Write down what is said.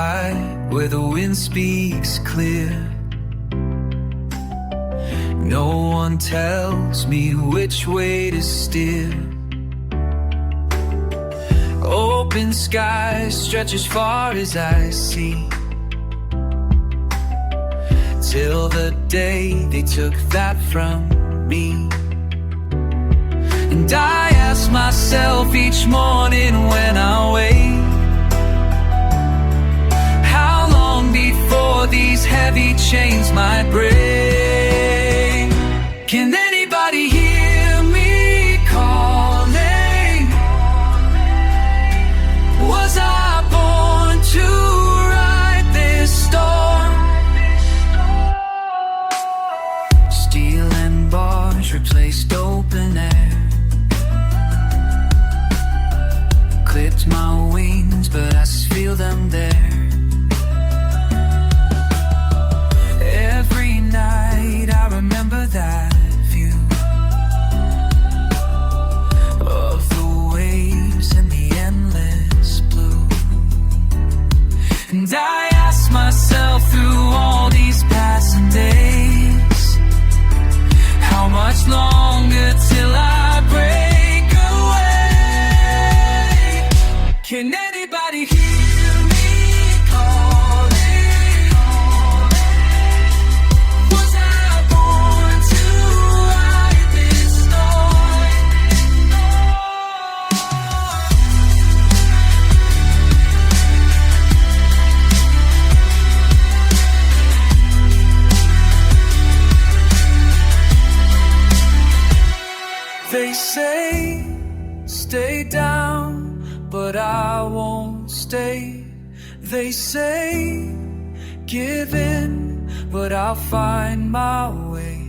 side where the wind speaks clear. No one tells me which way to steer. Open skies stretch as far as I see, till the day they took that from me. And I ask myself each morning when I wake, how long before these heavy chains might break? Can anybody hear me calling? Was I born to ride this storm? Steel and bars replaced open air, clipped my wings, but I still feel them there. Every night I remember that view of the waves and the endless blue. And I ask myself through all these passing days, how much longer till I break away? Can anybody hear me calling? Was I born to ride this storm? They say stay down, but I won't stay. They say give in, but I'll find my way.